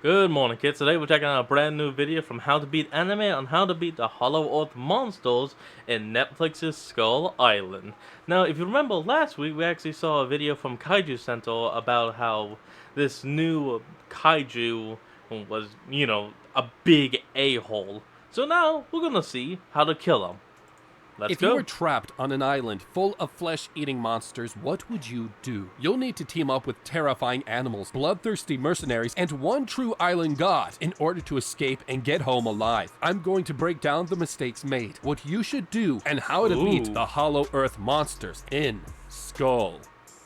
Good morning, kids. Today we're checking out a brand new video from How to Beat Anime on how to beat the Hollow Earth monsters in Netflix's Skull Island. Now, if you remember last week, we actually saw a video from Kaiju Center about how this new kaiju was, a big a-hole. So now we're gonna see how to kill him. Let's If you were go. trapped on an island full of flesh-eating monsters, what would you do? You'll need to team up with terrifying animals, bloodthirsty mercenaries, and one true island god in order to escape and get home alive. I'm going to break down the mistakes made, what you should do, and how to beat Ooh. the Hollow Earth monsters in Skull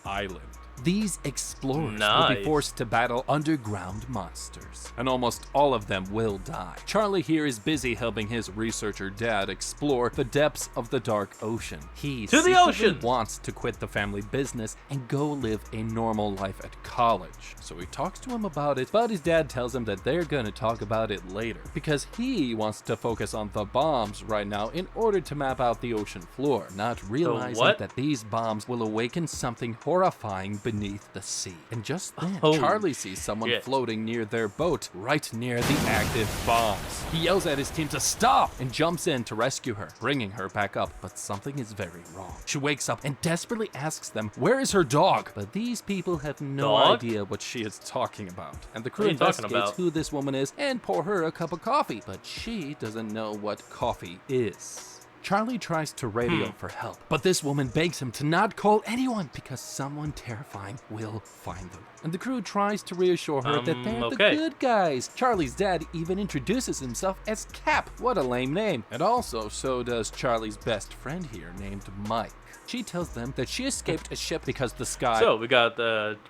Island. These explorers will be Nice. forced to battle underground monsters, and almost all of them will die. Charlie here is busy helping his researcher dad explore the depths of the dark ocean. He To the secretly ocean! wants to quit the family business and go live a normal life at college. So he talks to him about it, but his dad tells him that they're gonna talk about it later, because he wants to focus on the bombs right now in order to map out the ocean floor, not realizing what? that these bombs will awaken something horrifying beneath the sea. And just then, Oh, Charlie sees someone shit. floating near their boat, right near the active bombs. He yells at his team to stop and jumps in to rescue her, bringing her back up, but something is very wrong. She wakes up and desperately asks them, where is her dog? But these people have no Dog? idea what she is talking about. And the crew What are you talking investigates about? who this woman is and pour her a cup of coffee, but she doesn't know what coffee is. Charlie tries to radio for help, but this woman begs him to not call anyone because someone terrifying will find them. And the crew tries to reassure her that they're okay. the good guys. Charlie's dad even introduces himself as Cap. What a lame name. And also, so does Charlie's best friend here named Mike. She tells them that she escaped a ship because the sky So we got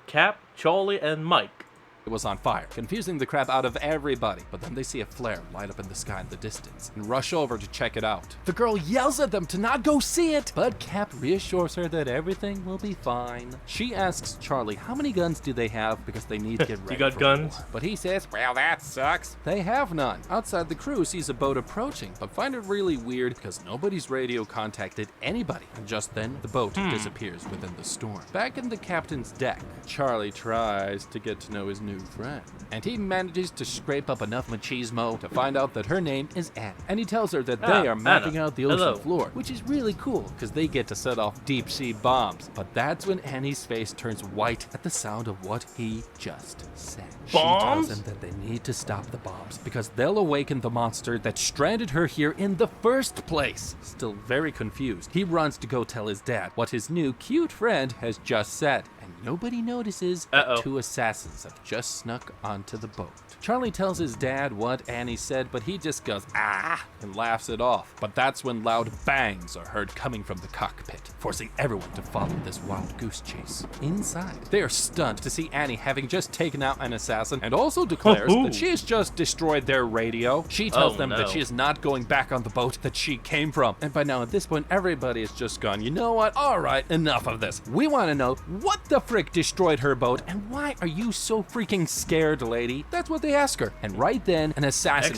Cap, Charlie, and Mike. was on fire, confusing the crap out of everybody. But then they see a flare light up in the sky in the distance and rush over to check it out. The girl yells at them to not go see it, but Cap reassures her that everything will be fine. She asks Charlie how many guns do they have because they need to get ready got for guns? war. But he says, well, that sucks. They have none. Outside, the crew sees a boat approaching, but find it really weird because nobody's radio contacted anybody. And just then, the boat disappears within the storm. Back in the captain's deck, Charlie tries to get to know his new friend, and he manages to scrape up enough machismo to find out that her name is Anna. And he tells her that they are mapping Anna. out the ocean Hello. floor, which is really cool because they get to set off deep sea bombs. But that's when Annie's face turns white at the sound of what he just said. Bombs? She tells him that they need to stop the bombs because they'll awaken the monster that stranded her here in the first place. Still very confused, he runs to go tell his dad what his new cute friend has just said. And nobody notices that Uh-oh. two assassins have just snuck onto the boat. Charlie tells his dad what Annie said, but he just goes, ah, and laughs it off. But that's when loud bangs are heard coming from the cockpit, forcing everyone to follow this wild goose chase. Inside, they are stunned to see Annie having just taken out an assassin and also declares Ooh. that she has just destroyed their radio. She tells Oh, them that no. she is not going back on the boat that she came from. And by now, at this point, everybody has just gone, you know what? All right, enough of this. We want to know what the frick destroyed her boat and why are you so freaking scared, lady? That's what they ask her. And right then, an assassin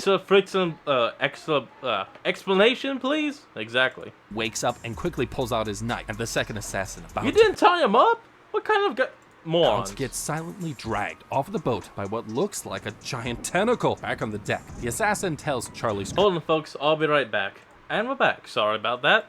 Explanation, please? Exactly. wakes up and quickly pulls out his knife. And the second assassin about You didn't tie him up? What kind of morons? gets silently dragged off the boat by what looks like a giant tentacle. Back on the deck, the assassin tells Charlie's Hold on, folks. I'll be right back. And we're back. Sorry about that.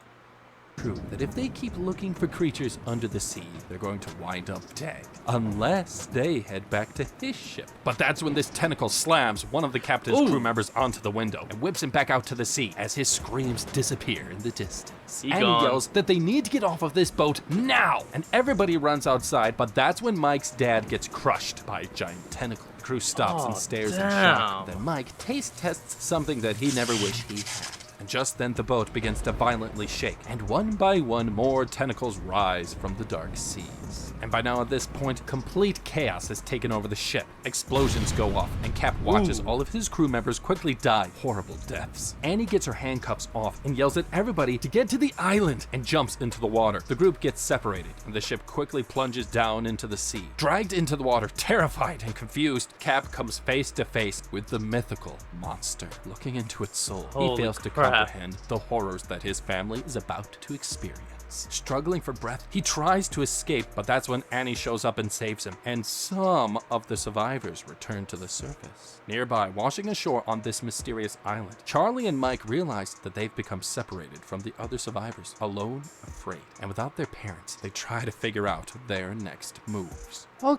crew that if they keep looking for creatures under the sea, they're going to wind up dead. Unless they head back to his ship. But that's when this tentacle slams one of the captain's Ooh. crew members onto the window and whips him back out to the sea as his screams disappear in the distance. He And gone. he yells that they need to get off of this boat now! And everybody runs outside, but that's when Mike's dad gets crushed by a giant tentacle. The crew stops and Oh, stares in damn. shock. Then Mike taste tests something that he never wished he had. And just then the boat begins to violently shake, and one by one more tentacles rise from the dark seas. And by now at this point, complete chaos has taken over the ship. Explosions go off, and Cap watches all of his crew members quickly die horrible deaths. Annie gets her handcuffs off and yells at everybody to get to the island and jumps into the water. The group gets separated, and the ship quickly plunges down into the sea. Dragged into the water, terrified and confused, Cap comes face to face with the mythical monster. Looking into its soul, he Holy fails to crap. comprehend the horrors that his family is about to experience. seconds. Struggling for breath, he tries to escape, but that's when Annie shows up and saves him, and some of the survivors return to the surface. Nearby, washing ashore on this mysterious island, Charlie and Mike realize that they've become separated from the other survivors, alone, afraid, and without their parents, they try to figure out their next moves. Oh,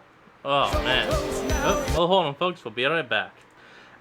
man. Oh, well, hold on, folks. We'll be right back.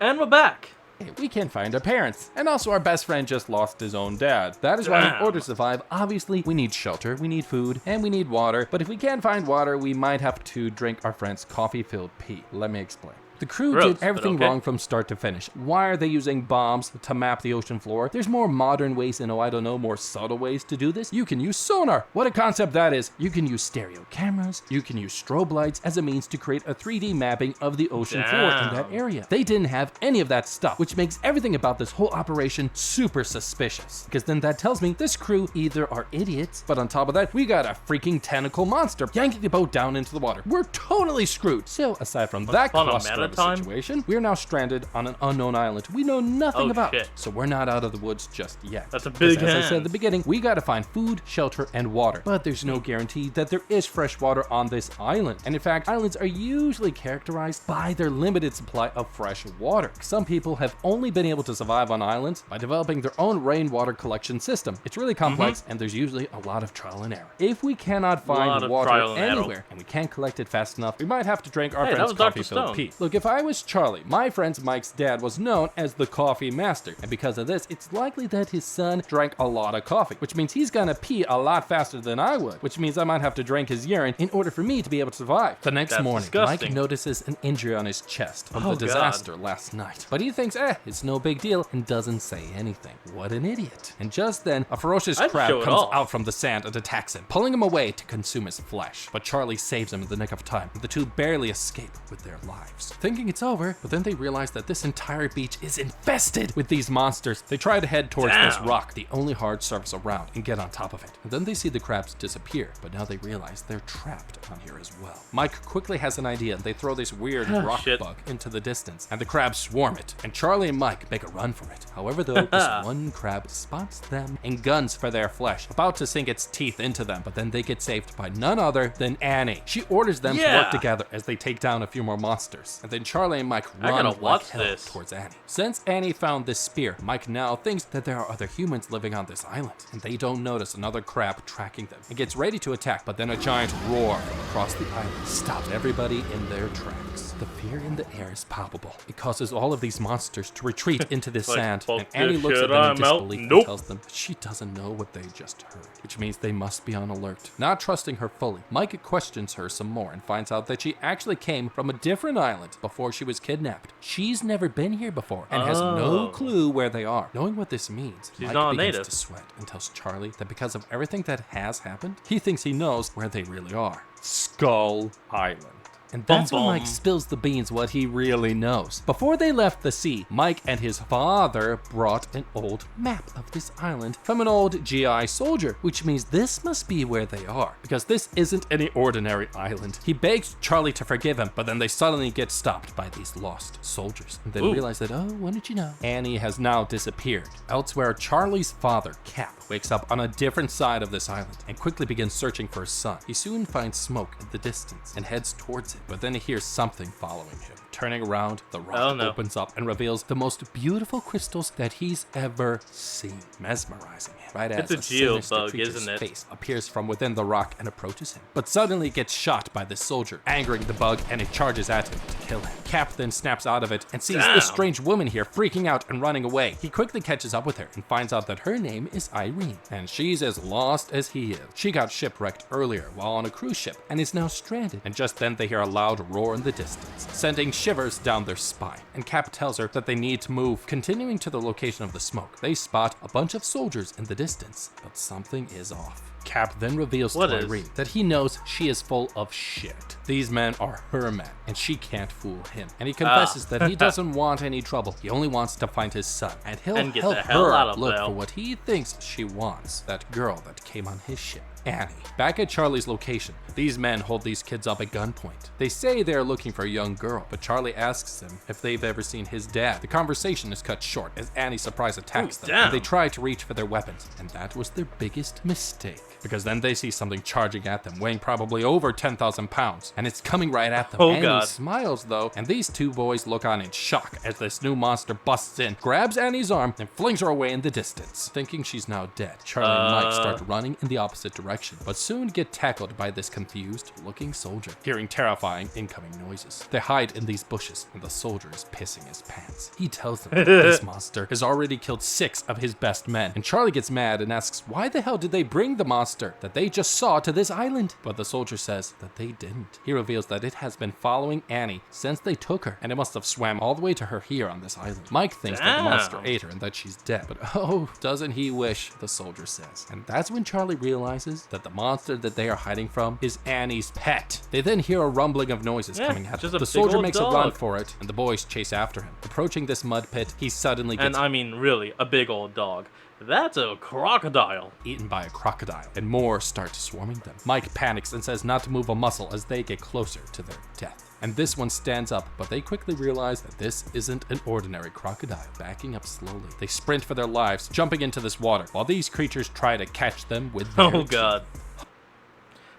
And we're back. We can't find our parents. And also our best friend just lost his own dad. That is why in order to survive, obviously we need shelter, we need food, and we need water. But if we can't find water, we might have to drink our friend's coffee-filled pee. Let me explain. The crew Gross, did everything okay. wrong from start to finish. Why are they using bombs to map the ocean floor? There's more modern ways and more subtle ways to do this. You can use sonar. What a concept that is. You can use stereo cameras. You can use strobe lights as a means to create a 3D mapping of the ocean floor in that area. They didn't have any of that stuff, which makes everything about this whole operation super suspicious. Because then that tells me this crew either are idiots, but on top of that, we got a freaking tentacle monster yanking the boat down into the water. We're totally screwed. So aside from that cluster of a situation, we're now stranded on an unknown island we know nothing about. Shit. So we're not out of the woods just yet. That's a big As I hand. said at the beginning, we gotta find food, shelter, and water. But there's no guarantee that there is fresh water on this island. And in fact, islands are usually characterized by their limited supply of fresh water. Some people have only been able to survive on islands by developing their own rainwater collection system. It's really complex, and there's usually a lot of trial and error. If we cannot find water anywhere and we can't collect it fast enough, we might have to drink our friend's coffee-filled pee. Look, if I was Charlie, my friend Mike's dad was known as the coffee master, and because of this, it's likely that his son drank a lot of coffee, which means he's gonna pee a lot faster than I would, which means I might have to drink his urine in order for me to be able to survive. The next morning, disgusting. Mike notices an injury on his chest from the disaster last night, but he thinks, it's no big deal, and doesn't say anything. What an idiot. And just then, a ferocious crab comes out from the sand and attacks him, pulling him away to consume his flesh. But Charlie saves him in the nick of time, and the two barely escape with their lives. Thinking it's over, but then they realize that this entire beach is infested with these monsters. They try to head towards this rock, the only hard surface around, and get on top of it. And then they see the crabs disappear, but now they realize they're trapped on here as well. Mike quickly has an idea, and they throw this weird rock bug into the distance, and the crabs swarm it, and Charlie and Mike make a run for it. However, though, this one crab spots them and guns for their flesh, about to sink its teeth into them, but then they get saved by none other than Annie. She orders them to work together as they take down a few more monsters, and then Charlie and Mike run like hell towards Annie. Since Annie found this spear, Mike now thinks that there are other humans living on this island, and they don't notice another crab tracking them, and gets ready to attack, but then a giant roar from across the island stops everybody in their tracks. The fear in the air is palpable. It causes all of these monsters to retreat into the sand, and Annie looks at them in disbelief and tells them that she doesn't know what they just heard, which means they must be on alert. Not trusting her fully, Mike questions her some more and finds out that she actually came from a different island before she was kidnapped. She's never been here before and has no clue where they are. Knowing what this means, Mike begins to sweat and tells Charlie that because of everything that has happened, he thinks he knows where they really are. Skull Island. And that's when Mike spills the beans what he really knows. Before they left the sea, Mike and his father brought an old map of this island from an old GI soldier, which means this must be where they are, because this isn't any ordinary island. He begs Charlie to forgive him, but then they suddenly get stopped by these lost soldiers. And then realize that, when did you know? Annie has now disappeared. Elsewhere, Charlie's father, Cap, wakes up on a different side of this island and quickly begins searching for his son. He soon finds smoke in the distance and heads towards it, but then he hears something following him. Turning around, the rock opens up and reveals the most beautiful crystals that he's ever seen, mesmerizing him. Right as it's a geobug, isn't it? Face appears from within the rock and approaches him, but suddenly gets shot by the soldier, angering the bug, and it charges at him to kill him. Cap then snaps out of it and sees this strange woman here freaking out and running away. He quickly catches up with her and finds out that her name is Irene, and she's as lost as he is. She got shipwrecked earlier while on a cruise ship and is now stranded. And just then they hear a loud roar in the distance, sending shivers down their spine. And Cap tells her that they need to move. Continuing to the location of the smoke, they spot a bunch of soldiers in the distance, but something is off. Cap then reveals to Irene that he knows she is full of shit. These men are her men, and she can't fool him. And he confesses that he doesn't want any trouble. He only wants to find his son, and he'll help her look for what he thinks she wants, that girl that came on his ship. Annie. Back at Charlie's location, these men hold these kids up at gunpoint. They say they're looking for a young girl, but Charlie asks them if they've ever seen his dad. The conversation is cut short as Annie's surprise attacks them, and they try to reach for their weapons, and that was their biggest mistake. because then they see something charging at them, weighing probably over 10,000 pounds, and it's coming right at them. Oh, Annie God. smiles though, and these two boys look on in shock as this new monster busts in, grabs Annie's arm, and flings her away in the distance. Thinking she's now dead, Charlie and Mike start running in the opposite direction, but soon get tackled by this confused looking soldier, hearing terrifying incoming noises. They hide in these bushes, and the soldier is pissing his pants. He tells them that this monster has already killed 6 of his best men, and Charlie gets mad and asks why the hell did they bring the monster that they just saw to this island? But the soldier says that they didn't. He reveals that it has been following Annie since they took her, and it must have swam all the way to her here on this island. Mike thinks that the monster ate her and that she's dead, but oh, doesn't he wish, the soldier says. And that's when Charlie realizes that the monster that they are hiding from is Annie's pet. They then hear a rumbling of noises coming at them. The soldier makes a run for it, and the boys chase after him. Approaching this mud pit, he suddenly gets And I mean, really, a big old dog. That's a crocodile. eaten by a crocodile, and more start swarming them. Mike panics and says not to move a muscle as they get closer to their death. And this one stands up, but they quickly realize that this isn't an ordinary crocodile. Backing up slowly, they sprint for their lives, jumping into this water, while these creatures try to catch them with their Oh, teeth. God.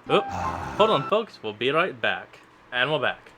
Oh, hold on, folks. We'll be right back. And we're back.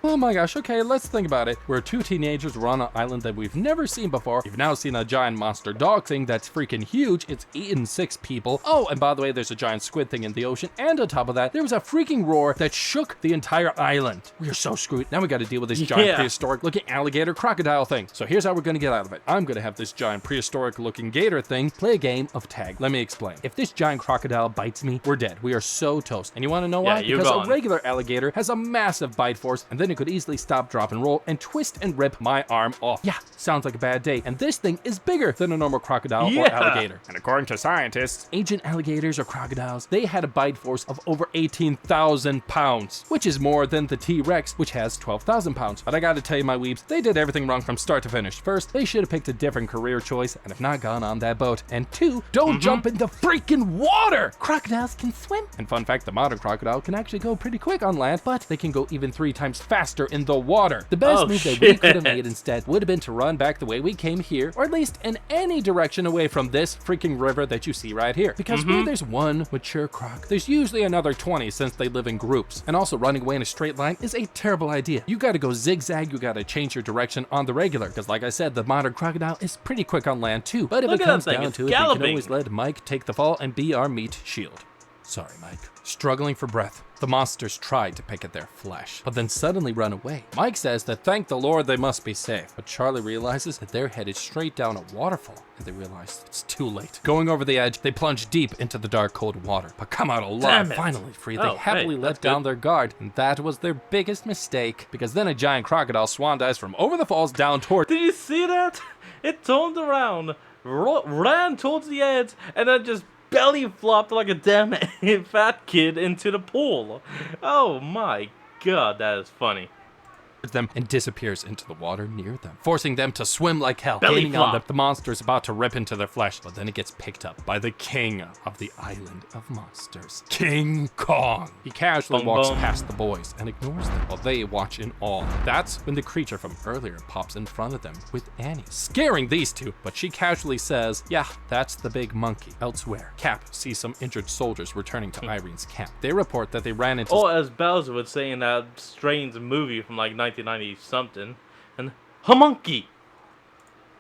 Oh my gosh, okay, let's think about it. We're 2 teenagers, we're on an island that we've never seen before. We've now seen a giant monster dog thing that's freaking huge. It's eaten 6 people. Oh, and by the way, there's a giant squid thing in the ocean. And on top of that, there was a freaking roar that shook the entire island. We are so screwed. Now we gotta deal with this giant prehistoric looking alligator crocodile thing. So here's how we're gonna get out of it. I'm gonna have this giant prehistoric looking gator thing play a game of tag. Let me explain. If this giant crocodile bites me, we're dead. We are so toast. And you wanna know why? you're Because gone. a regular alligator has a massive bite force, and then it could easily stop, drop, and roll, and twist and rip my arm off. Yeah, sounds like a bad day. And this thing is bigger than a normal crocodile or alligator. And according to scientists, ancient alligators or crocodiles, they had a bite force of over 18,000 pounds, which is more than the T-Rex, which has 12,000 pounds. But I gotta tell you, my weebs, they did everything wrong from start to finish. First, they should have picked a different career choice and have not gone on that boat. And 2, don't jump in the freaking water! Crocodiles can swim. And fun fact, the modern crocodile can actually go pretty quick on land, but they can go even 3 times faster in the water. The best move that we could have made instead would have been to run back the way we came here, or at least in any direction away from this freaking river that you see right here. Because where there's one mature croc, there's usually another 20 since they live in groups. And also running away in a straight line is a terrible idea. You gotta go zigzag, you gotta change your direction on the regular. Because like I said, the modern crocodile is pretty quick on land too. But if Look it at that comes thing, down it's to it, we can galloping. always let Mike take the fall and be our meat shield. Sorry, Mike. Struggling for breath, the monsters tried to pick at their flesh, but then suddenly run away. Mike says that thank the Lord they must be safe, but Charlie realizes that they're headed straight down a waterfall, and they realize it's too late. Going over the edge, they plunge deep into the dark, cold water, but come out alive, Damn it. finally free. They Oh, happily hey, let that's down good. their guard, and that was their biggest mistake, because then a giant crocodile swan dives from over the falls down toward. Did you see that? It turned around, ran towards the edge, and then just belly flopped like a damn fat kid into the pool. Oh my God, that is funny. them and disappears into the water near them, forcing them to swim like hell. Belly Gaining on flop. them, the monster is about to rip into their flesh, but then it gets picked up by the king of the island of monsters, King Kong. He casually Bum, walks bum. past the boys and ignores them while they watch in awe. That's when the creature from earlier pops in front of them with Annie, scaring these two, but she casually says, yeah, that's the big monkey. Elsewhere, Cap sees some injured soldiers returning to Irene's camp. They report that they ran into Or as Bowser would say in that strange movie from like 1990 something, and homunky.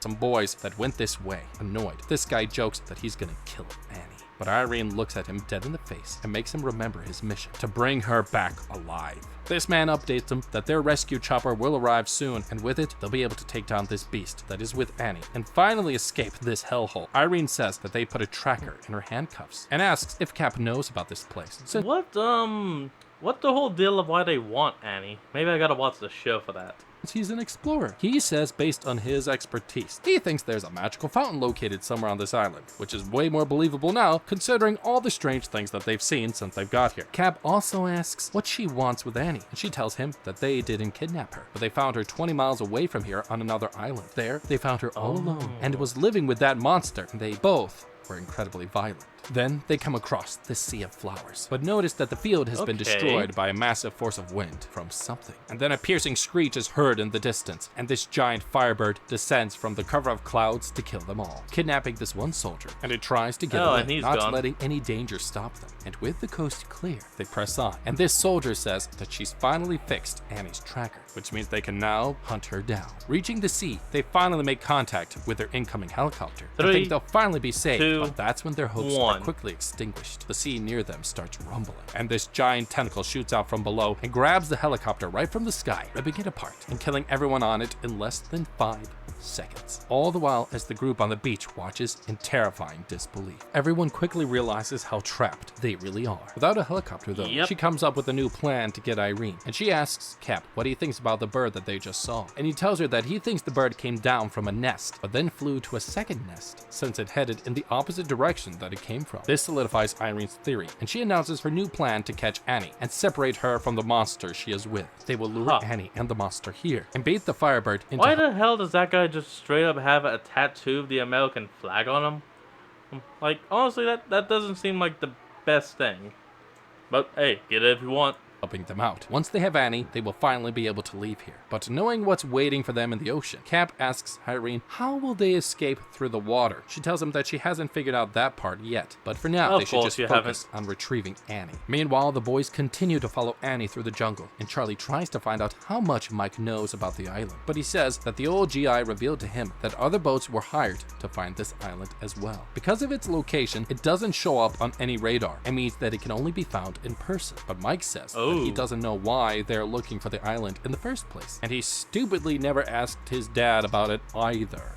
some boys that went this way. Annoyed, this guy jokes that he's gonna kill Annie. But Irene looks at him dead in the face and makes him remember his mission to bring her back alive. This man updates them that their rescue chopper will arrive soon, and with it, they'll be able to take down this beast that is with Annie and finally escape this hellhole. Irene says that they put a tracker in her handcuffs and asks if Cap knows about this place. Since What the whole deal of why they want Annie? Maybe I gotta watch the show for that. he's an explorer. He says, based on his expertise, he thinks there's a magical fountain located somewhere on this island, which is way more believable now, considering all the strange things that they've seen since they've got here. Cap also asks what she wants with Annie, and she tells him that they didn't kidnap her, but they found her 20 miles away from here on another island. There, they found her all alone and was living with that monster, and they both were incredibly violent. Then they come across this sea of flowers, but notice that the field has been Okay. destroyed by a massive force of wind from something. And then a piercing screech is heard in the distance, and this giant firebird descends from the cover of clouds to kill them all, kidnapping this one soldier, and it tries to get Oh, away, and he's not gone. letting any danger stop them. And with the coast clear, they press on, and this soldier says that she's finally fixed Annie's tracker, which means they can now hunt her down. Reaching the sea, they finally make contact with their incoming helicopter. They 3, think they'll finally be saved, 2, but that's when their hopes 1. are quickly extinguished. The sea near them starts rumbling, and this giant tentacle shoots out from below and grabs the helicopter right from the sky, ripping it apart and killing everyone on it in less than 5 seconds. All the while as the group on the beach watches in terrifying disbelief. Everyone quickly realizes how trapped they really are. Without a helicopter though, Yep. she comes up with a new plan to get Irene, and she asks Cap what he thinks about the bird that they just saw. And he tells her that he thinks the bird came down from a nest, but then flew to a second nest, since it headed in the opposite direction that it came from. This solidifies Irene's theory, and she announces her new plan to catch Annie and separate her from the monster she is with. They will lure Huh. Annie and the monster here, and bait the Firebird into Why the hell does that guy just straight up have a tattoo of the American flag on him? Like, honestly, that doesn't seem like the best thing. But hey, get it if you want. helping them out. Once they have Annie, they will finally be able to leave here. But knowing what's waiting for them in the ocean, Cap asks Irene how will they escape through the water. She tells him that she hasn't figured out that part yet, but for now Of they should course just you focus on retrieving Annie. Meanwhile, the boys continue to follow Annie through the jungle, and Charlie tries to find out how much Mike knows about the island. But he says that the old GI revealed to him that other boats were hired to find this island as well. Because of its location, it doesn't show up on any radar, and means that it can only be found in person. But Mike says that he Oh. doesn't know why they're looking for the island in the first place, and he stupidly never asked his dad about it either.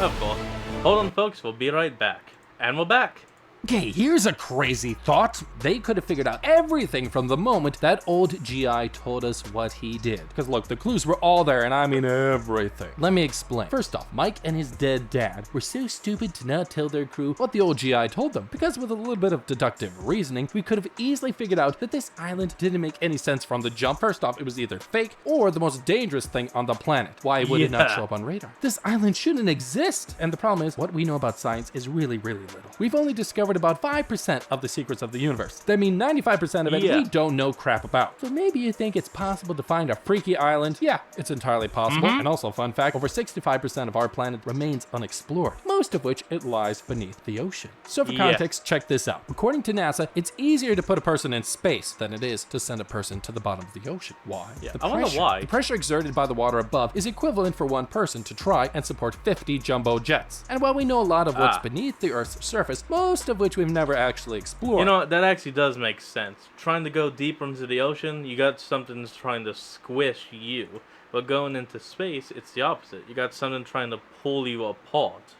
Of course. Hold on, folks. We'll be right back. And we're back. Okay, here's a crazy thought. They could have figured out everything from the moment that old GI told us what he did. Because look, the clues were all there, and I mean everything. Let me explain. First off, Mike and his dead dad were so stupid to not tell their crew what the old GI told them. Because with a little bit of deductive reasoning, we could have easily figured out that this island didn't make any sense from the jump. First off, it was either fake or the most dangerous thing on the planet. Why would it not Yeah. show up on radar? This island shouldn't exist. And the problem is, what we know about science is really, really little. We've only discovered about 5% of the secrets of the universe. That means 95% of it Yeah. we don't know crap about. So maybe you think it's possible to find a freaky island? Yeah, it's entirely possible. And also, fun fact, over 65% of our planet remains unexplored, most of which it lies beneath the ocean. So for Yeah. context, check this out. According to NASA, it's easier to put a person in space than it is to send a person to the bottom of the ocean. Why? Yeah, The I wonder why. The pressure exerted by the water above is equivalent for one person to try and support 50 jumbo jets. And while we know a lot of what's beneath the Earth's surface, most of which we've never actually explored. You know, that actually does make sense. Trying to go deeper into the ocean, you got something that's trying to squish you. But going into space, it's the opposite. You got something trying to pull you apart.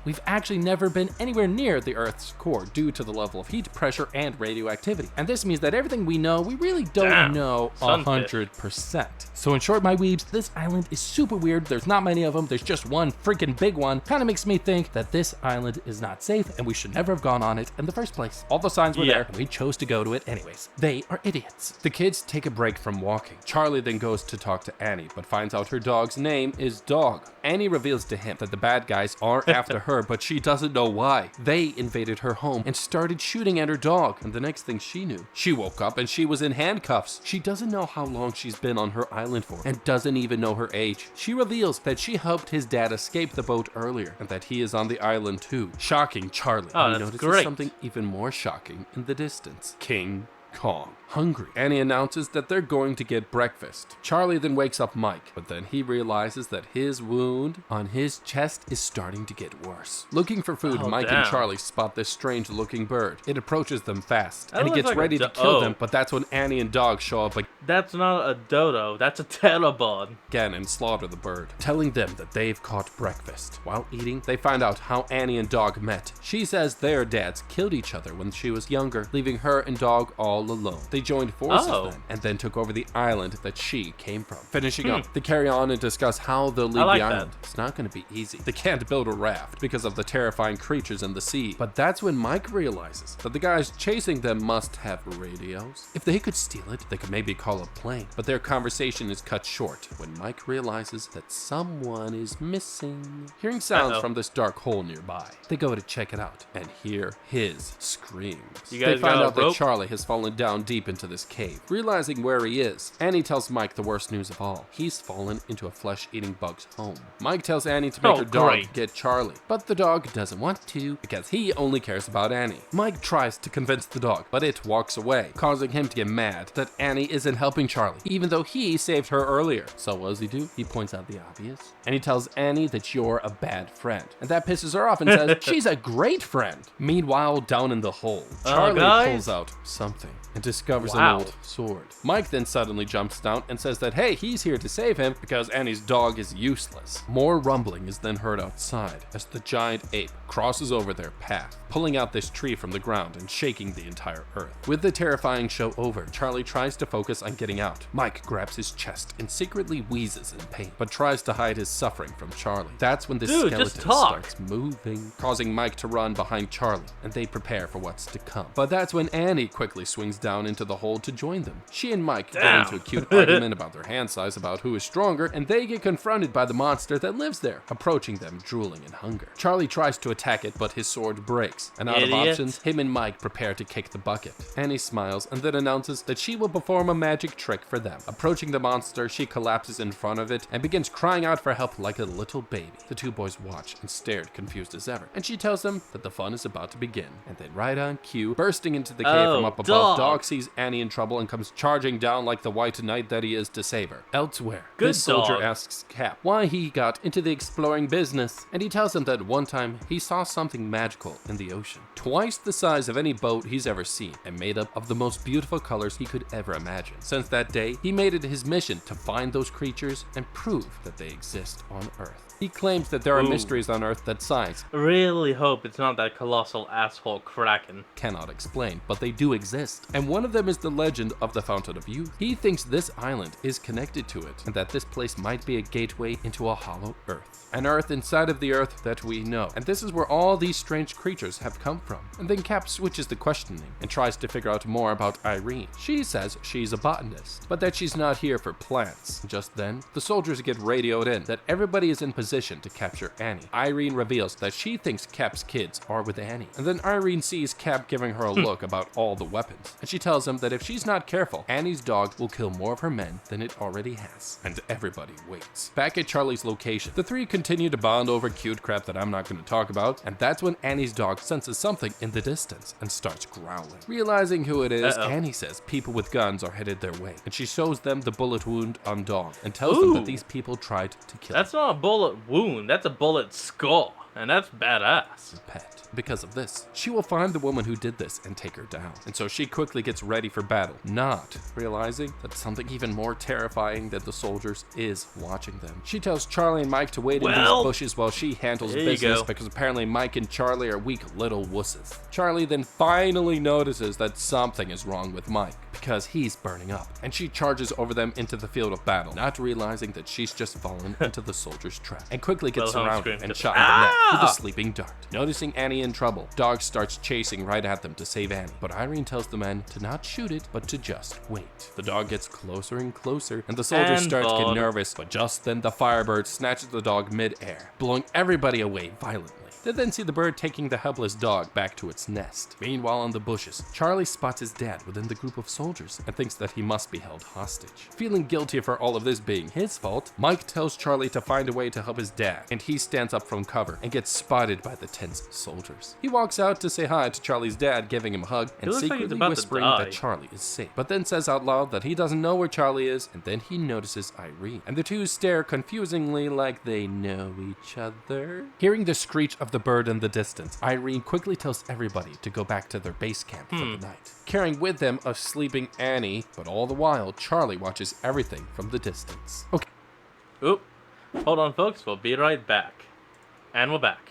We've actually never been anywhere near the Earth's core due to the level of heat, pressure, and radioactivity. And this means that everything we know, we really don't Damn, know sunfish. 100%. So in short, my weebs, this island is super weird. There's not many of them. There's just one freaking big one. Kind of makes me think that this island is not safe and we should never have gone on it in the first place. All the signs were Yeah. there and we chose to go to it anyways. They are idiots. The kids take a break from walking. Charlie then goes to talk to Annie, but finds out her dog's name is Dog. Annie reveals to him that the bad guys are after her, but she doesn't know why. They invaded her home and started shooting at her dog, and the next thing she knew, she woke up and she was in handcuffs. She doesn't know how long she's been on her island for, and doesn't even know her age. She reveals that she helped his dad escape the boat earlier, and that he is on the island too. Shocking Charlie. Oh, And he that's notices great. something even more shocking in the distance. King Kong. Hungry. Annie announces that they're going to get breakfast. Charlie then wakes up Mike, but then he realizes that his wound on his chest is starting to get worse. Looking for food, Oh, Mike damn. and Charlie spot this strange looking bird. It approaches them fast, That and it looks gets like a ready to do- kill oh. them, but that's when Annie and Dog show up That's not a dodo. That's a pterodon. again and slaughter the bird, telling them that they've caught breakfast. While eating, they find out how Annie and Dog met. She says their dads killed each other when she was younger, leaving her and Dog all alone. They joined forces Oh. then, and then took over the island that she came from. Finishing up, they carry on and discuss how they'll leave like the that. island. It's not going to be easy. They can't build a raft because of the terrifying creatures in the sea. But that's when Mike realizes that the guys chasing them must have radios. If they could steal it, they could maybe call call a plane. But their conversation is cut short when Mike realizes that someone is missing. Hearing sounds from this dark hole nearby, they go to check it out and hear his screams. They find out that Charlie has fallen down deep into this cave. Realizing where he is, Annie tells Mike the worst news of all. He's fallen into a flesh-eating bug's home. Mike tells Annie to make her dog get Charlie, but the dog doesn't want to because he only cares about Annie. Mike tries to convince the dog, but it walks away, causing him to get mad that Annie isn't helping Charlie, even though he saved her earlier. So what does he do? He points out the obvious, and he tells Annie that you're a bad friend. And that pisses her off and says she's a great friend. Meanwhile, down in the hole, Charlie pulls out something and discovers an old sword. Mike then suddenly jumps down and says that, hey, he's here to save him because Annie's dog is useless. More rumbling is then heard outside as the giant ape crosses over their path, pulling out this tree from the ground and shaking the entire earth. With the terrifying show over, Charlie tries to focus on getting out. Mike grabs his chest and secretly wheezes in pain, but tries to hide his suffering from Charlie. That's when the skeleton starts moving, causing Mike to run behind Charlie, and they prepare for what's to come. But that's when Annie quickly swings down into the hole to join them. She and Mike get into a cute argument about their hand size, about who is stronger, and they get confronted by the monster that lives there, approaching them drooling in hunger. Charlie tries to attack it, but his sword breaks, and out of options, him and Mike prepare to kick the bucket. Annie smiles and then announces that she will perform a magic trick for them. Approaching the monster, she collapses in front of it and begins crying out for help like a little baby. The two boys watch and stared, confused as ever, and she tells them that the fun is about to begin. And then right on cue, bursting into the cave from up above, Dog sees Annie in trouble and comes charging down like the white knight that he is to save her. Elsewhere, this soldier asks Cap why he got into the exploring business, and he tells him that one time he saw something magical in the ocean, twice the size of any boat he's ever seen, and made up of the most beautiful colors he could ever imagine. Since that day, he made it his mission to find those creatures and prove that they exist on Earth. He claims that there are mysteries on Earth that science really hope it's not that colossal asshole Kraken cannot explain, but they do exist. And one of them is the legend of the Fountain of Youth. He thinks this island is connected to it, and that this place might be a gateway into a hollow Earth. An Earth inside of the Earth that we know. And this is where all these strange creatures have come from. And then Cap switches the questioning and tries to figure out more about Irene. She says she's a botanist, but that she's not here for plants. Just then, the soldiers get radioed in that everybody is in position to capture Annie. Irene reveals that she thinks Cap's kids are with Annie. And then Irene sees Cap giving her a look about all the weapons. And she tells him that if she's not careful, Annie's dog will kill more of her men than it already has. And everybody waits. Back at Charlie's location, the three continue to bond over cute crap that I'm not going to talk about, and that's when Annie's dog senses something in the distance and starts growling. Realizing who it is, Annie says people with guns are headed their way, and she shows them the bullet wound on Dog and tells them that these people tried to kill him. That's not a bullet wound, that's a bullet skull, and that's badass. Pet. Because of this, she will find the woman who did this and take her down. And so she quickly gets ready for battle, not realizing that something even more terrifying than the soldiers is watching them. She tells Charlie and Mike to wait in these bushes while she handles business because apparently Mike and Charlie are weak little wusses. Charlie then finally notices that something is wrong with Mike because he's burning up, and she charges over them into the field of battle, not realizing that she's just fallen into the soldier's trap, and quickly gets surrounded and shot in the neck with a sleeping dart. Noticing Annie in trouble, Dog starts chasing right at them to save Annie, but Irene tells the men to not shoot it, but to just wait. The dog gets closer and closer, and the soldiers start to get nervous, but just then the Firebird snatches the dog mid-air, blowing everybody away violently. They then see the bird taking the helpless dog back to its nest. Meanwhile, in the bushes, Charlie spots his dad within the group of soldiers and thinks that he must be held hostage. Feeling guilty for all of this being his fault, Mike tells Charlie to find a way to help his dad, and he stands up from cover and gets spotted by the tense soldiers. He walks out to say hi to Charlie's dad, giving him a hug and secretly whispering that Charlie is safe, but then says out loud that he doesn't know where Charlie is, and then he notices Irene, and the two stare confusingly like they know each other. Hearing the screech of the bird in the distance, Irene quickly tells everybody to go back to their base camp for the night, carrying with them a sleeping Annie, but all the while, Charlie watches everything from the distance. Okay. Oop. Hold on, folks. We'll be right back. And we're back.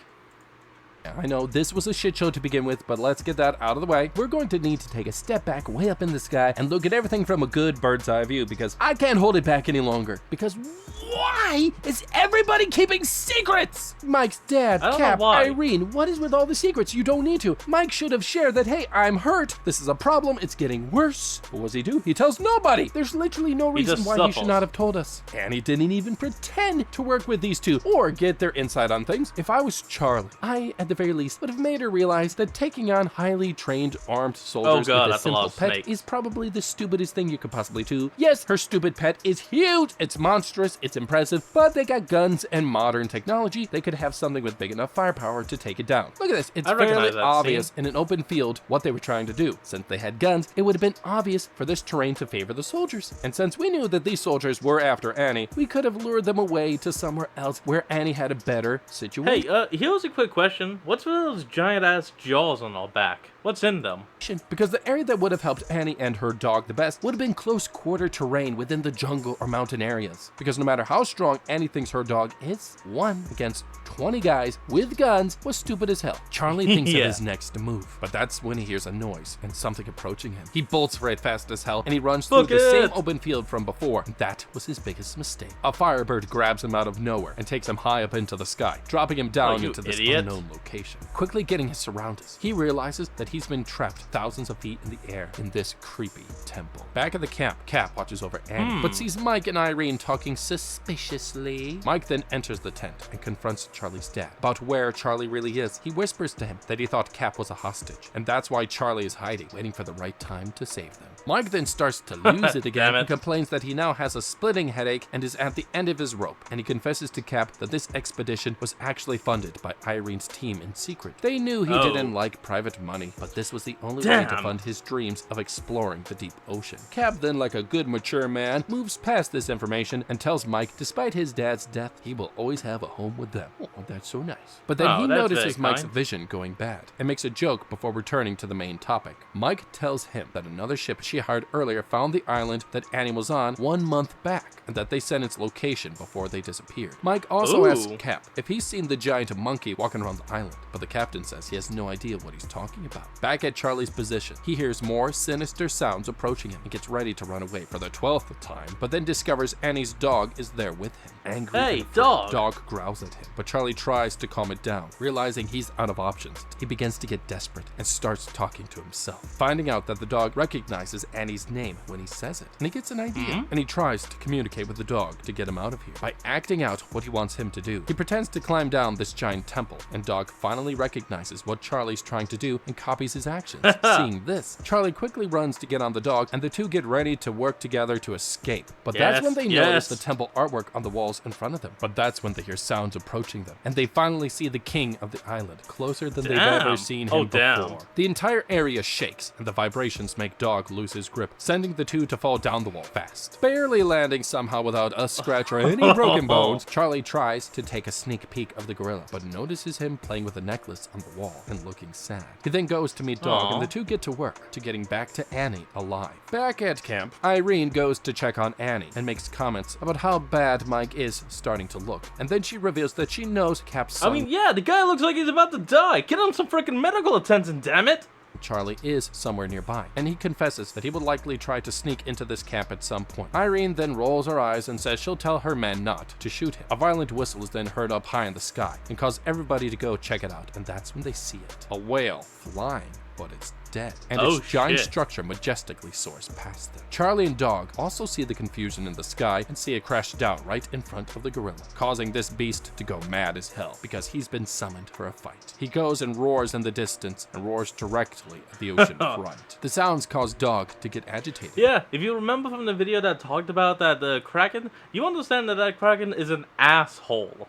I know this was a shit show to begin with, but let's get that out of the way. We're going to need to take a step back way up in the sky and look at everything from a good bird's eye view, because I can't hold it back any longer. Because what? Why is everybody keeping secrets? Mike's dad, I don't Cap, know why. Irene, what is with all the secrets? You don't need to. Mike should have shared that, hey, I'm hurt. This is a problem. It's getting worse. What does he do? He tells nobody. There's literally no reason just why he should shuffles. not have told us. Annie didn't even pretend to work with these two or get their insight on things. If I was Charlie, I, at the very least, would have made her realize that taking on highly trained armed soldiers God, with a that's a lot simple of pet snakes. is probably the stupidest thing you could possibly do. Yes, her stupid pet is huge, it's monstrous, it's impressive, but they got guns and modern technology. They could have something with big enough firepower to take it down. Look at this. It's I recognize fairly that obvious scene. in an open field what they were trying to do. Since they had guns, it would have been obvious for this terrain to favor the soldiers. And since we knew that these soldiers were after Annie, we could have lured them away to somewhere else where Annie had a better situation. Hey, here's a quick question. What's with those giant-ass jaws on our back? What's in them? Because the area that would have helped Annie and her dog the best would have been close quarter terrain within the jungle or mountain areas. Because no matter how strong Annie thinks her dog is, 1 against 20 guys with guns was stupid as hell. Charlie thinks Yeah. of his next move, but that's when he hears a noise and something approaching him. He bolts right fast as hell and he runs through Book the same it! open field from before. That was his biggest mistake. A firebird grabs him out of nowhere and takes him high up into the sky, dropping him down you into this idiot. unknown location. Quickly getting his surroundings, he realizes that he's been trapped thousands of feet in the air in this creepy temple. Back at the camp, Cap watches over Annie, but sees Mike and Irene talking suspiciously. Mike then enters the tent and confronts Charlie's dad about where Charlie really is. He whispers to him that he thought Cap was a hostage, and that's why Charlie is hiding, waiting for the right time to save them. Mike then starts to lose it again Damn it. and complains that he now has a splitting headache and is at the end of his rope, and he confesses to Cap that this expedition was actually funded by Irene's team in secret. They knew he Oh. didn't like private money, but this was the only way to Damn. fund his dreams of exploring the deep ocean. Cap then, like a good mature man, moves past this information and tells Mike despite his dad's death, he will always have a home with them. Oh, that's so nice. But then Oh, he that's notices very Mike's kind. vision going bad and makes a joke before returning to the main topic. Mike tells him that another ship she hired earlier found the island that Annie was on 1 month back and that they sent its location before they disappeared. Mike also Ooh. asks Cap if he's seen the giant monkey walking around the island, but the captain says he has no idea what he's talking about. Back at Charlie's position, he hears more sinister sounds approaching him and gets ready to run away for the 12th time, but then discovers Annie's dog is there with him. Angry Hey, and afraid, dog. Dog growls at him, but Charlie tries to calm it down. Realizing he's out of options, he begins to get desperate and starts talking to himself, finding out that the dog recognizes Annie's name when he says it. And he gets an idea, and he tries to communicate with the dog to get him out of here. By acting out what he wants him to do, he pretends to climb down this giant temple, and Dog finally recognizes what Charlie's trying to do and copies his actions. Seeing this, Charlie quickly runs to get on the dog, and the two get ready to work together to escape. But that's Yes, when they yes. notice the temple artwork on the walls in front of them. But that's when they hear sounds approaching them, and they finally see the king of the island, closer than they've ever Damn. seen him Oh, before. damn. The entire area shakes, and the vibrations make Dog lose his grip, sending the two to fall down the wall fast. Barely landing somehow without a scratch or any broken bones, Charlie tries to take a sneak peek of the gorilla, but notices him playing with a necklace on the wall and looking sad. He then goes to meet Dog, Aw. and the two get to work to getting back to Annie alive. Back at camp, Irene goes to check on Annie and makes comments about how bad Mike is starting to look, and then she reveals that she knows Cap's I son mean, yeah, the guy looks like he's about to die. Get him some freaking medical attention, damn it! Charlie is somewhere nearby, and he confesses that he would likely try to sneak into this camp at some point. Irene then rolls her eyes and says she'll tell her men not to shoot him. A violent whistle is then heard up high in the sky and causes everybody to go check it out, and that's when they see it. A whale flying, but it's dead, and Oh, its giant shit. structure majestically soars past them. Charlie and Dog also see the confusion in the sky and see it crash down right in front of the gorilla, causing this beast to go mad as hell because he's been summoned for a fight. He goes and roars in the distance and roars directly at the ocean front. The sounds cause Dog to get agitated. Yeah, if you remember from the video that talked about that Kraken, you understand that that Kraken is an asshole.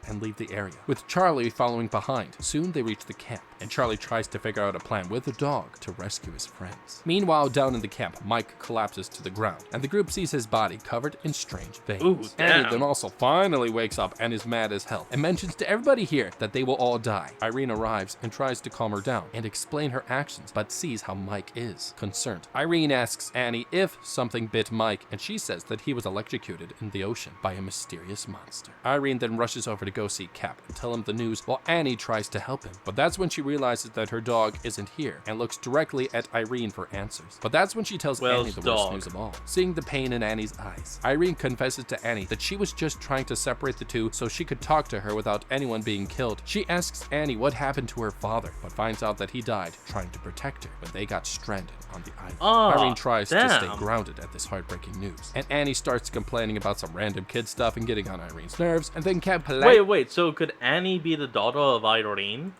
And leave the area, with Charlie following behind. Soon they reach the camp, and Charlie tries to figure out a plan with the dog to rescue his friends. Meanwhile, down in the camp, Mike collapses to the ground, and the group sees his body covered in strange veins. Ooh, Annie damn. then also finally wakes up and is mad as hell, and mentions to everybody here that they will all die. Irene arrives and tries to calm her down and explain her actions, but sees how Mike is concerned. Irene asks Annie if something bit Mike, and she says that he was electrocuted in the ocean by a mysterious monster. Irene then rushes over to to go see Cap and tell him the news while Annie tries to help him. But that's when she realizes that her dog isn't here and looks directly at Irene for answers. But that's when she tells Annie the worst news of all. Seeing the pain in Annie's eyes, Irene confesses to Annie that she was just trying to separate the two so she could talk to her without anyone being killed. She asks Annie what happened to her father, but finds out that he died trying to protect her when they got stranded on the island. Irene tries to stay grounded at this heartbreaking news, and Annie starts complaining about some random kid stuff and getting on Irene's nerves, and then Cap Wait, so could Annie be the daughter of Irene?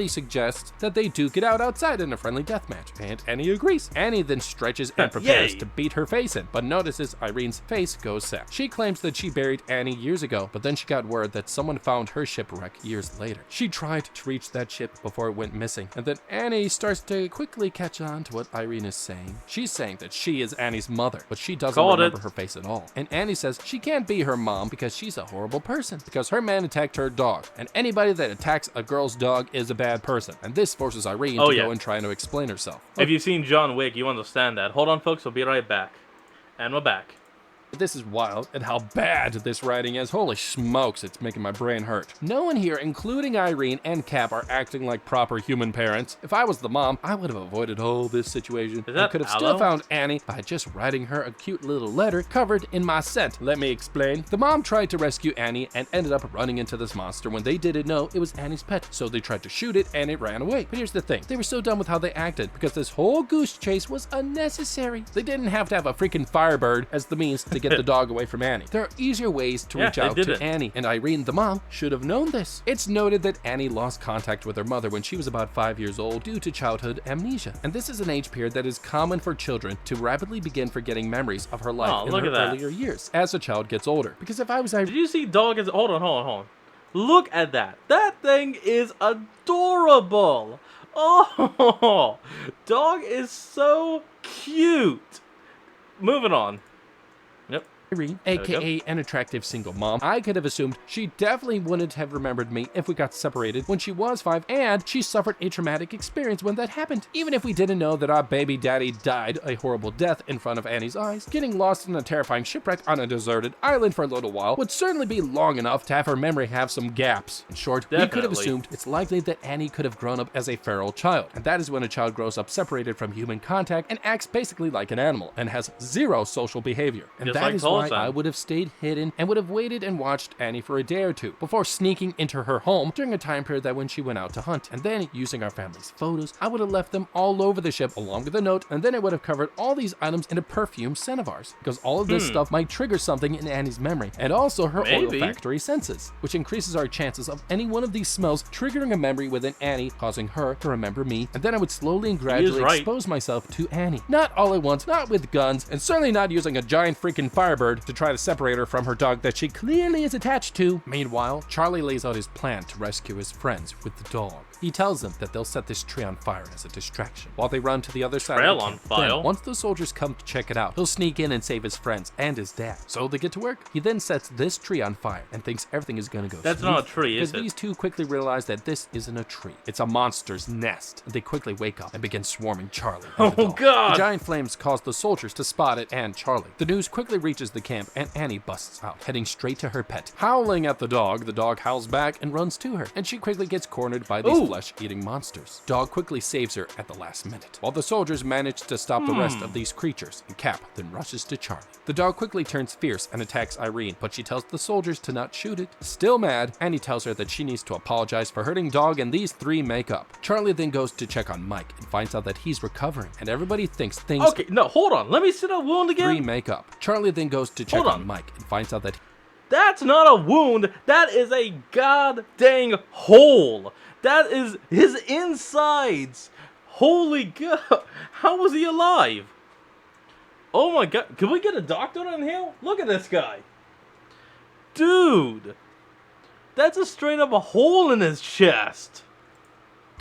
Suggests that they duke it out outside in a friendly deathmatch, and Annie agrees. Annie then stretches and prepares to beat her face in, but notices Irene's face goes sad. She claims that she buried Annie years ago, but then she got word that someone found her shipwreck years later. She tried to reach that ship before it went missing, and then Annie starts to quickly catch on to what Irene is saying. She's saying that she is Annie's mother, but she doesn't remember her face at all. And Annie says she can't be her mom because she's a horrible person, because her man attacked her dog, and anybody that attacks a girl's dog is a bad person, and this forces Irene to go and try to explain herself. If you've seen John Wick, you understand that. Hold on, folks, we'll be right back. And we're back. This is wild at how bad this writing is. Holy smokes, it's making my brain hurt. No one here, including Irene and Cap, are acting like proper human parents. If I was the mom, I would have avoided all this situation. I could have still found Annie by just writing her a cute little letter covered in my scent. Let me explain. The mom tried to rescue Annie and ended up running into this monster when they didn't know it was Annie's pet. So they tried to shoot it and it ran away. But here's the thing. They were so done with how they acted because this whole goose chase was unnecessary. They didn't have to have a freaking Firebird as the means to get the dog away from Annie. There are easier ways to reach out to Annie, and Irene, the mom, should have known this. It's noted that Annie lost contact with her mother when she was about 5 years old due to childhood amnesia. And this is an age period that is common for children to rapidly begin forgetting memories of her life in her earlier years as a child gets older. Because if I was Irene... Did you see dog is... Hold on. Look at that. That thing is adorable. Oh, dog is so cute. Moving on. Yep. Irene, aka an attractive single mom, I could have assumed she definitely wouldn't have remembered me if we got separated when she was 5, and she suffered a traumatic experience when that happened. Even if we didn't know that our baby daddy died a horrible death in front of Annie's eyes, getting lost in a terrifying shipwreck on a deserted island for a little while would certainly be long enough to have her memory have some gaps. In short, we could have assumed it's likely that Annie could have grown up as a feral child, and that is when a child grows up separated from human contact and acts basically like an animal and has zero social behavior. And that is why I would have stayed hidden and would have waited and watched Annie for a day or two before sneaking into her home during a time period that when she went out to hunt. And then, using our family's photos, I would have left them all over the ship along with a note, and then I would have covered all these items in a perfume scent of ours, because all of this stuff might trigger something in Annie's memory and also her olfactory senses, which increases our chances of any one of these smells triggering a memory within Annie, causing her to remember me. And then I would slowly and gradually expose myself to Annie. Not all at once, not with guns, and certainly not using a giant freaking Firebird to try to separate her from her dog that she clearly is attached to. Meanwhile, Charlie lays out his plan to rescue his friends with the dog. He tells them that they'll set this tree on fire as a distraction while they run to the other side of the camp. Then, once the soldiers come to check it out, he'll sneak in and save his friends and his dad. So they get to work. He then sets this tree on fire and thinks everything is gonna go smooth. That's not a tree, is it? Because these two quickly realize that this isn't a tree. It's a monster's nest. They quickly wake up and begin swarming Charlie. Oh god! The giant flames cause the soldiers to spot it and Charlie. The news quickly reaches the camp and Annie busts out, heading straight to her pet. Howling at the dog howls back and runs to her, and she quickly gets cornered by these flesh-eating monsters. Dog quickly saves her at the last minute, while the soldiers manage to stop the rest of these creatures, and Cap then rushes to Charlie. The dog quickly turns fierce and attacks Irene, but she tells the soldiers to not shoot it. Still mad, Annie tells her that she needs to apologize for hurting Dog, and these three make up. Charlie then goes to check on Mike and finds out that he's recovering, and everybody thinks things... Okay, no, hold on. Let me see that wound again. Three make up. Charlie then goes to check on Mike and finds out that... That's not a wound. That is a god dang hole. That is his insides. Holy god. How was he alive? Oh my god. Can we get a doctor in here? Look at this guy. Dude. That's a straight up a hole in his chest.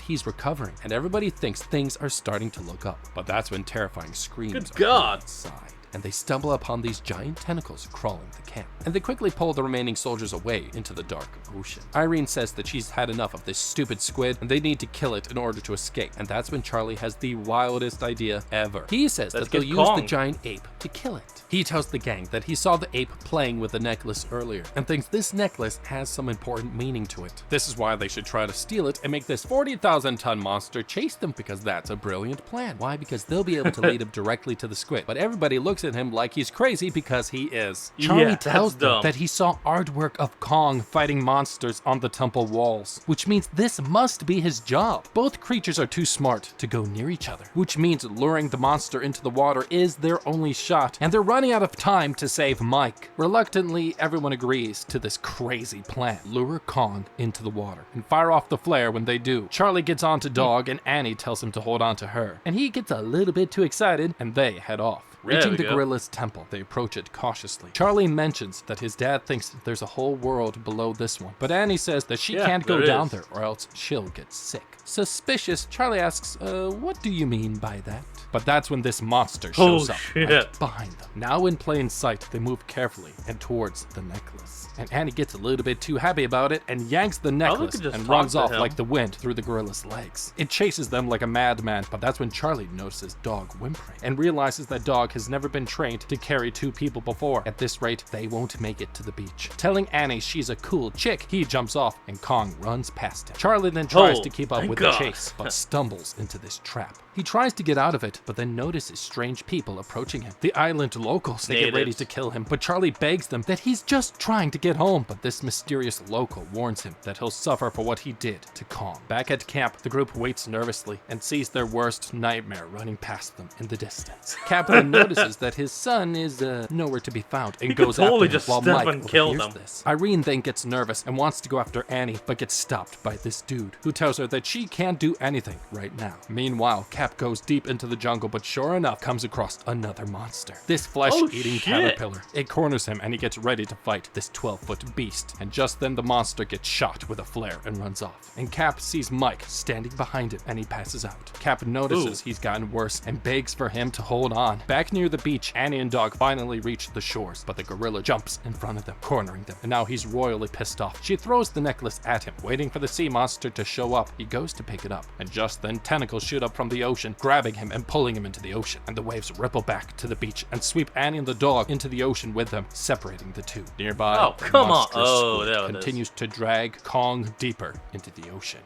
He's recovering, and everybody thinks things are starting to look up. But that's when terrifying screams are heard inside. and they stumble upon these giant tentacles crawling the camp. And they quickly pull the remaining soldiers away into the dark ocean. Irene says that she's had enough of this stupid squid and they need to kill it in order to escape. And that's when Charlie has the wildest idea ever. He says that they'll use the giant ape to kill it. He tells the gang that he saw the ape playing with the necklace earlier and thinks this necklace has some important meaning to it. This is why they should try to steal it and make this 40,000-ton monster chase them, because that's a brilliant plan. Why? Because they'll be able to lead him directly to the squid. But everybody looks at him like he's crazy because he is. Charlie tells them that he saw artwork of Kong fighting monsters on the temple walls, which means this must be his job. Both creatures are too smart to go near each other, which means luring the monster into the water is their only shot, and they're running out of time to save Mike. Reluctantly, everyone agrees to this crazy plan. Lure Kong into the water and fire off the flare when they do. Charlie gets onto Dog and Annie tells him to hold on to her, and he gets a little bit too excited and they head off. Reaching the gorilla's temple, they approach it cautiously. Charlie mentions that his dad thinks there's a whole world below this one, but Annie says that she can't go down there or else she'll get sick. Suspicious, Charlie asks, what do you mean by that? But that's when this monster shows up right behind them. Now in plain sight, they move carefully and towards the necklace. And Annie gets a little bit too happy about it and yanks the necklace and runs off like the wind through the gorilla's legs. It chases them like a madman, but that's when Charlie notices Dog whimpering and realizes that Dog has never been trained to carry two people before. At this rate, they won't make it to the beach. Telling Annie she's a cool chick, he jumps off and Kong runs past him. Charlie then tries to keep up with the chase, but stumbles into this trap. He tries to get out of it, but then notices strange people approaching him. The island locals, they get ready to kill him, but Charlie begs them that he's just trying to get home. But this mysterious local warns him that he'll suffer for what he did to Kong. Back at camp, the group waits nervously and sees their worst nightmare running past them in the distance. Captain notices that his son is nowhere to be found and goes after him while Mike overhears this. Irene then gets nervous and wants to go after Annie, but gets stopped by this dude who tells her that she can't do anything right now. Meanwhile, Cap goes deep into the jungle, but sure enough comes across another monster. This flesh-eating caterpillar. It corners him and he gets ready to fight this 12-foot beast. And just then the monster gets shot with a flare and runs off. And Cap sees Mike standing behind him and he passes out. Cap notices he's gotten worse and begs for him to hold on. Back near the beach, Annie and Dog finally reach the shores, but the gorilla jumps in front of them, cornering them. And now he's royally pissed off. She throws the necklace at him, waiting for the sea monster to show up. He goes to pick it up, and just then tentacles shoot up from the ocean, grabbing him and pulling him into the ocean. And the waves ripple back to the beach and sweep Annie and the dog into the ocean with them, separating the two. Nearby, continues to drag Kong deeper into the ocean.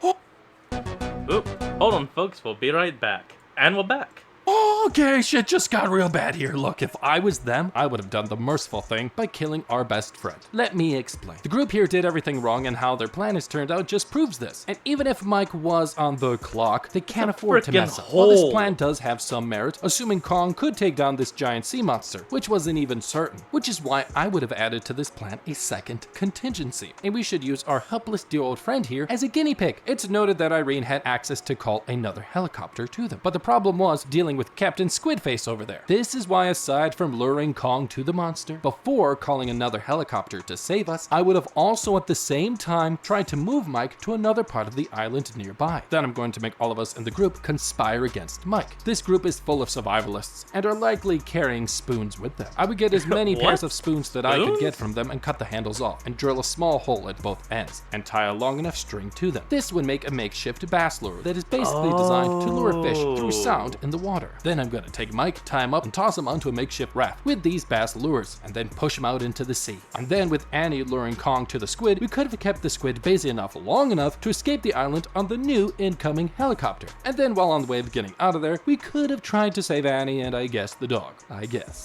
Oop, hold on folks, we'll be right back. And we're back. Okay, shit just got real bad here. Look, if I was them, I would have done the merciful thing by killing our best friend. Let me explain. The group here did everything wrong, and how their plan has turned out just proves this. And even if Mike was on the clock, they can't afford to mess up. While this plan does have some merit, assuming Kong could take down this giant sea monster, which wasn't even certain. Which is why I would have added to this plan a second contingency. And we should use our helpless dear old friend here as a guinea pig. It's noted that Irene had access to call another helicopter to them, but the problem was dealing with Captain Squidface over there. This is why, aside from luring Kong to the monster, before calling another helicopter to save us, I would have also at the same time tried to move Mike to another part of the island nearby. Then I'm going to make all of us in the group conspire against Mike. This group is full of survivalists and are likely carrying spoons with them. I would get as many pairs of spoons that I could get from them and cut the handles off and drill a small hole at both ends and tie a long enough string to them. This would make a makeshift bass lure that is basically designed to lure fish through sound in the water. Then I'm gonna take Mike, tie him up, and toss him onto a makeshift raft with these bass lures, and then push him out into the sea. And then with Annie luring Kong to the squid, we could have kept the squid busy enough long enough to escape the island on the new incoming helicopter. And then while on the way of getting out of there, we could have tried to save Annie and I guess the dog.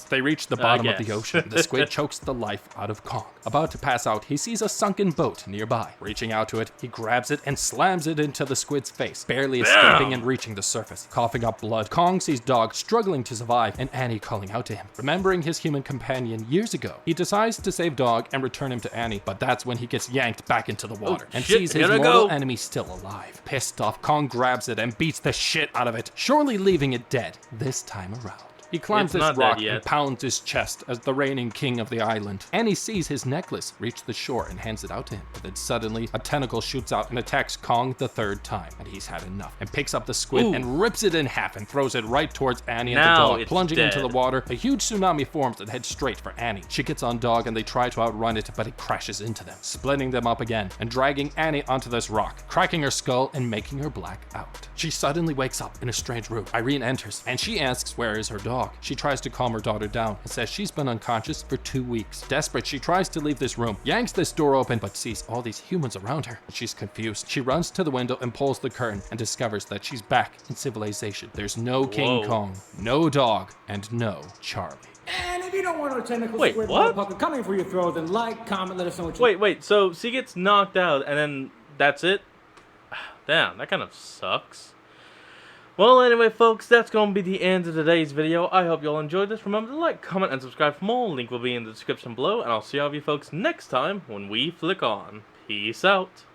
They reach the bottom of the ocean. The squid chokes the life out of Kong. About to pass out, he sees a sunken boat nearby. Reaching out to it, he grabs it and slams it into the squid's face, barely escaping and reaching the surface. Coughing up blood, Kong sees Dog struggling to survive and Annie calling out to him. Remembering his human companion years ago, he decides to save Dog and return him to Annie, but that's when he gets yanked back into the water and sees his mortal enemy still alive. Pissed off, Kong grabs it and beats the shit out of it, surely leaving it dead this time around. He climbs It's this not dead rock yet. and pounds his chest as the reigning king of the island. Annie sees his necklace reach the shore and hands it out to him. But then suddenly, a tentacle shoots out and attacks Kong the third time. And he's had enough. And picks up the squid Ooh. and rips it in half and throws it right towards Annie and Now the dog. it's Plunging into the dead. water, a huge tsunami forms and heads straight for Annie. She gets on Dog and they try to outrun it, but it crashes into them, splitting them up again and dragging Annie onto this rock, cracking her skull and making her black out. She suddenly wakes up in a strange room. Irene enters and she asks where is her dog. She tries to calm her daughter down and says she's been unconscious for 2 weeks. Desperate, she tries to leave this room, yanks this door open, but sees all these humans around her. She's confused. She runs to the window and pulls the curtain and discovers that she's back in civilization. There's no King Whoa. Kong, no dog, and no Charlie. And if you don't want no tentacle Wait, squid what? motherfucker coming for your throat, then like, comment, let us know what you Wait, so she gets knocked out and then that's it? Damn, that kind of sucks. Well, anyway, folks, that's going to be the end of today's video. I hope you all enjoyed this. Remember to like, comment, and subscribe for more. Link will be in the description below, and I'll see all of you folks next time when we flick on. Peace out.